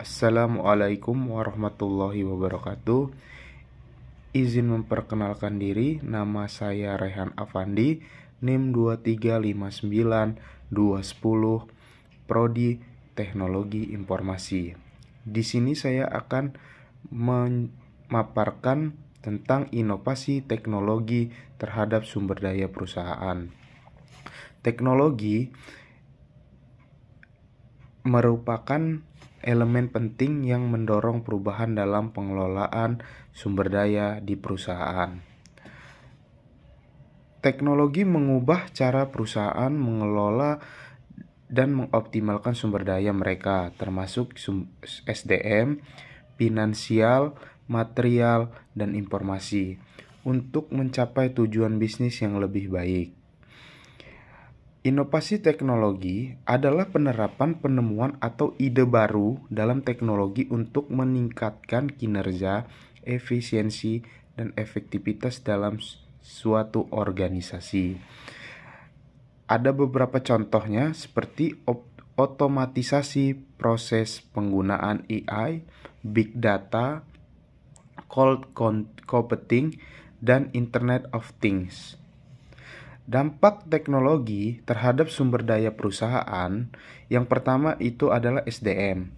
Assalamualaikum warahmatullahi wabarakatuh. Izin memperkenalkan diri, nama saya Rehan Afandi, NIM 2359210, Prodi Teknologi Informasi. Di sini saya akan memaparkan tentang inovasi teknologi terhadap sumber daya perusahaan. Teknologi merupakan elemen penting yang mendorong perubahan dalam pengelolaan sumber daya di perusahaan. Teknologi mengubah cara perusahaan mengelola dan mengoptimalkan sumber daya mereka, termasuk SDM, finansial, material, dan informasi, untuk mencapai tujuan bisnis yang lebih baik. Inovasi teknologi adalah penerapan penemuan atau ide baru dalam teknologi untuk meningkatkan kinerja, efisiensi, dan efektivitas dalam suatu organisasi. Ada beberapa contohnya seperti otomatisasi proses penggunaan AI, big data, cloud computing, dan Internet of Things. Dampak teknologi terhadap sumber daya perusahaan, yang pertama itu adalah SDM.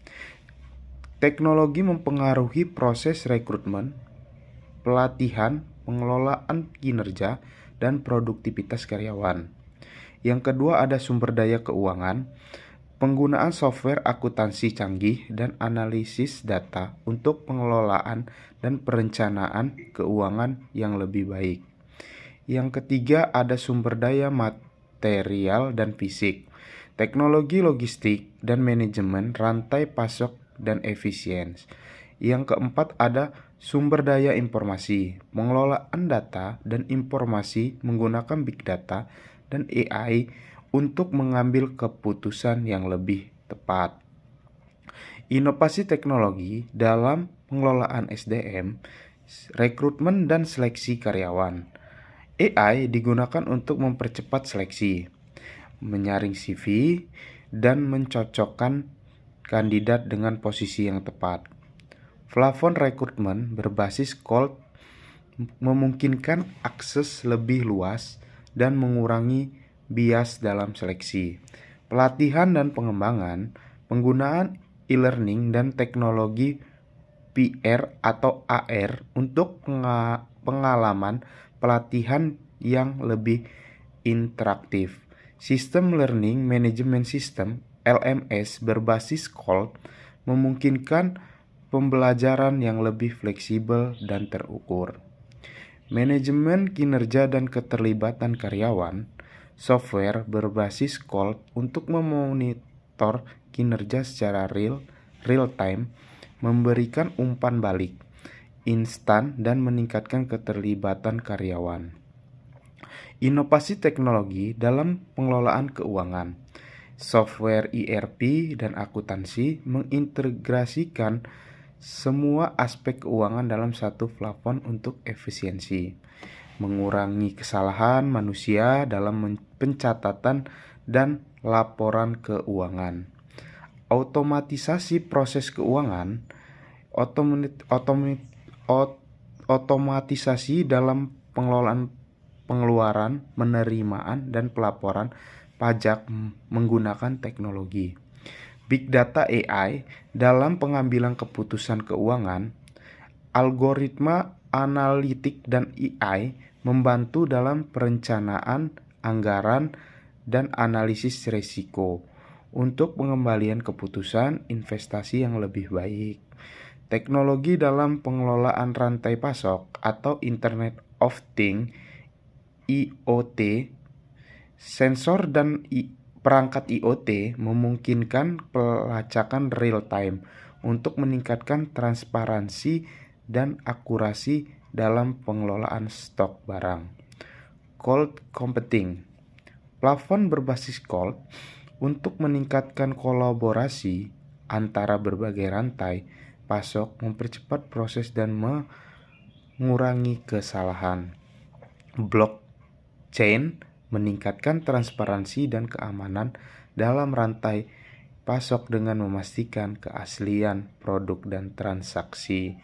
Teknologi mempengaruhi proses rekrutmen, pelatihan, pengelolaan kinerja, dan produktivitas karyawan. Yang kedua ada sumber daya keuangan, penggunaan software akuntansi canggih dan analisis data untuk pengelolaan dan perencanaan keuangan yang lebih baik. Yang ketiga ada sumber daya material dan fisik, teknologi logistik dan manajemen rantai pasok dan efisiensi. Yang keempat ada sumber daya informasi, pengelolaan data dan informasi menggunakan big data dan AI untuk mengambil keputusan yang lebih tepat. Inovasi teknologi dalam pengelolaan SDM, rekrutmen dan seleksi karyawan. AI digunakan untuk mempercepat seleksi, menyaring CV, dan mencocokkan kandidat dengan posisi yang tepat. Platform rekrutmen berbasis cold memungkinkan akses lebih luas dan mengurangi bias dalam seleksi. Pelatihan dan pengembangan, penggunaan e-learning dan teknologi VR atau AR untuk pengalaman pelatihan yang lebih interaktif. Sistem Learning Management System (LMS) berbasis cloud memungkinkan pembelajaran yang lebih fleksibel dan terukur. Manajemen kinerja dan keterlibatan karyawan, software berbasis cloud untuk memonitor kinerja secara real time, memberikan umpan balik instan dan meningkatkan keterlibatan karyawan. Inovasi teknologi dalam pengelolaan keuangan, software ERP dan akuntansi mengintegrasikan semua aspek keuangan dalam satu platform untuk efisiensi, mengurangi kesalahan manusia dalam pencatatan dan laporan keuangan. Otomatisasi proses keuangan, otomatisasi dalam pengelolaan pengeluaran, penerimaan, dan pelaporan pajak menggunakan teknologi. Big data AI dalam pengambilan keputusan keuangan, algoritma analitik dan AI membantu dalam perencanaan anggaran dan analisis risiko untuk pengembalian keputusan investasi yang lebih baik. Teknologi dalam pengelolaan rantai pasok atau Internet of Things (IoT), sensor dan perangkat IoT memungkinkan pelacakan real time untuk meningkatkan transparansi dan akurasi dalam pengelolaan stok barang. Cloud computing, platform berbasis cloud untuk meningkatkan kolaborasi antara berbagai rantai pasok, mempercepat proses dan mengurangi kesalahan. Blockchain meningkatkan transparansi dan keamanan dalam rantai pasok dengan memastikan keaslian produk dan transaksi.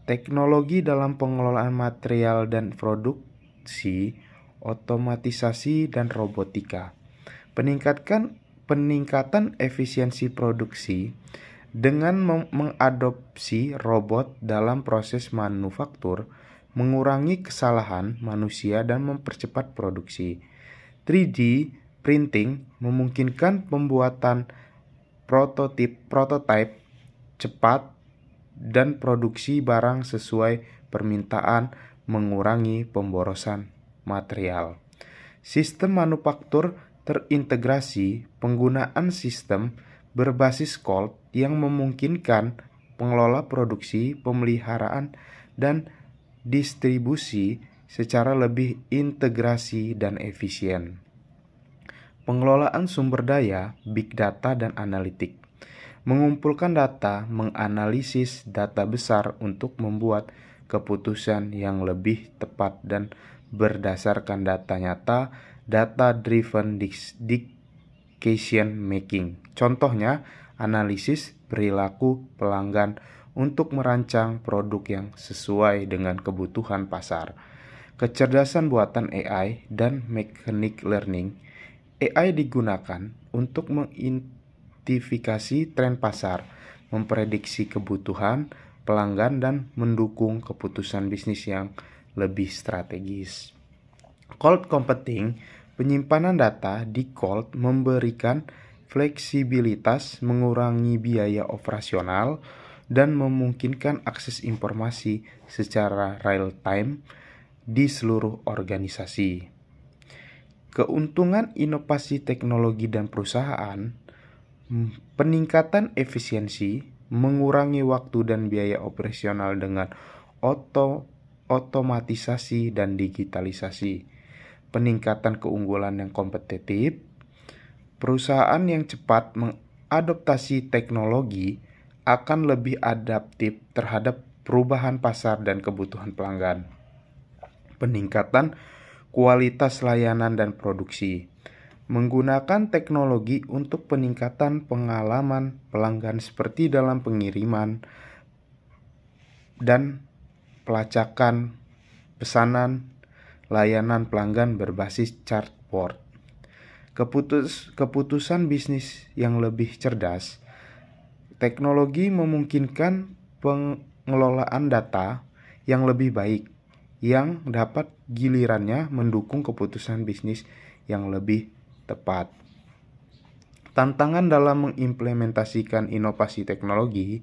Teknologi dalam pengelolaan material dan produksi, otomatisasi dan robotika. Peningkatan efisiensi produksi dengan mengadopsi robot dalam proses manufaktur, mengurangi kesalahan manusia dan mempercepat produksi. 3D printing memungkinkan pembuatan prototipe cepat dan produksi barang sesuai permintaan, mengurangi pemborosan material. Sistem manufaktur terintegrasi, penggunaan sistem berbasis cloud yang memungkinkan pengelola produksi, pemeliharaan, dan distribusi secara lebih integrasi dan efisien. Pengelolaan sumber daya, big data, dan analitik. Mengumpulkan data, menganalisis data besar untuk membuat keputusan yang lebih tepat dan berdasarkan data nyata, data-driven decision making. Contohnya, analisis perilaku pelanggan untuk merancang produk yang sesuai dengan kebutuhan pasar. Kecerdasan buatan AI dan machine learning. AI digunakan untuk mengidentifikasi tren pasar, memprediksi kebutuhan pelanggan, dan mendukung keputusan bisnis yang lebih strategis. Cloud computing, penyimpanan data di cloud memberikan fleksibilitas, mengurangi biaya operasional, dan memungkinkan akses informasi secara real-time di seluruh organisasi. Keuntungan inovasi teknologi dan perusahaan, peningkatan efisiensi, mengurangi waktu dan biaya operasional dengan otomatisasi dan digitalisasi, peningkatan keunggulan yang kompetitif, perusahaan yang cepat mengadoptasi teknologi akan lebih adaptif terhadap perubahan pasar dan kebutuhan pelanggan, peningkatan kualitas layanan dan produksi, menggunakan teknologi untuk peningkatan pengalaman pelanggan seperti dalam pengiriman dan pelacakan pesanan, layanan pelanggan berbasis chatbot. Keputusan bisnis yang lebih cerdas. Teknologi memungkinkan pengelolaan data yang lebih baik, yang dapat gilirannya mendukung keputusan bisnis yang lebih tepat. Tantangan dalam mengimplementasikan inovasi teknologi,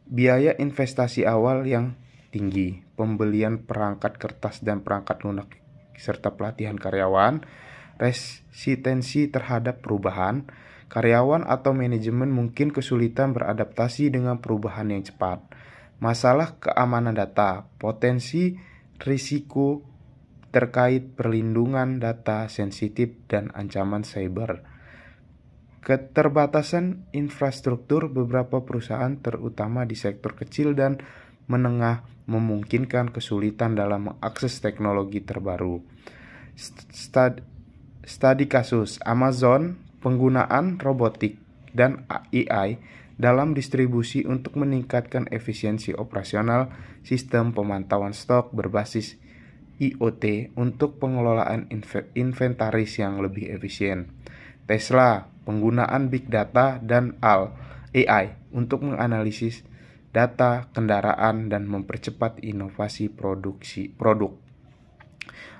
biaya investasi awal yang tinggi, pembelian perangkat kertas dan perangkat lunak serta pelatihan karyawan, resistensi terhadap perubahan. Karyawan atau manajemen mungkin kesulitan beradaptasi dengan perubahan yang cepat. Masalah keamanan data, potensi risiko terkait perlindungan data sensitif dan ancaman cyber. Keterbatasan infrastruktur beberapa perusahaan terutama di sektor kecil dan menengah memungkinkan kesulitan dalam mengakses teknologi terbaru. Studi kasus Amazon, penggunaan robotik dan AI dalam distribusi untuk meningkatkan efisiensi operasional, sistem pemantauan stok berbasis IoT untuk pengelolaan inventaris yang lebih efisien. Tesla, penggunaan big data dan AI untuk menganalisis data kendaraan dan mempercepat inovasi produk.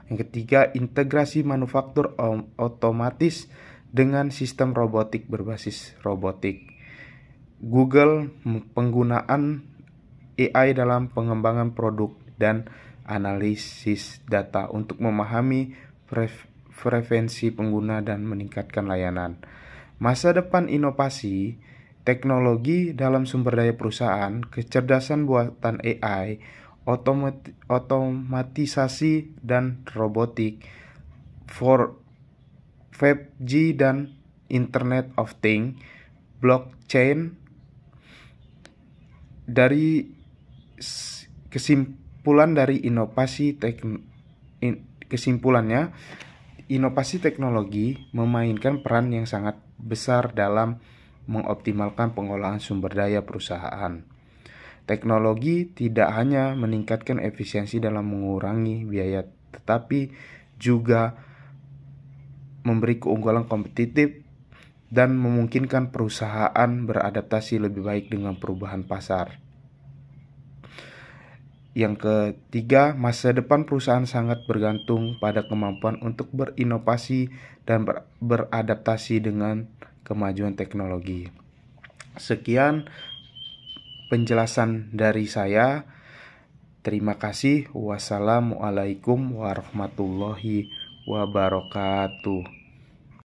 Yang ketiga, integrasi manufaktur otomatis dengan sistem robotik berbasis robotik. Google, penggunaan AI dalam pengembangan produk dan analisis data untuk memahami preferensi pengguna dan meningkatkan layanan. Masa depan inovasi, teknologi dalam sumber daya perusahaan, kecerdasan buatan AI, otomatisasi dan robotik, 5G dan Internet of Things, blockchain. Dari kesimpulannya, Inovasi teknologi memainkan peran yang sangat besar dalam mengoptimalkan pengolahan sumber daya perusahaan. Teknologi tidak hanya meningkatkan efisiensi dalam mengurangi biaya, tetapi juga memberi keunggulan kompetitif dan memungkinkan perusahaan beradaptasi lebih baik dengan perubahan pasar. Yang ketiga, masa depan perusahaan sangat bergantung pada kemampuan untuk berinovasi dan beradaptasi dengan kemajuan teknologi. Sekian penjelasan dari saya. Terima kasih. Wassalamualaikum warahmatullahi wabarakatuh.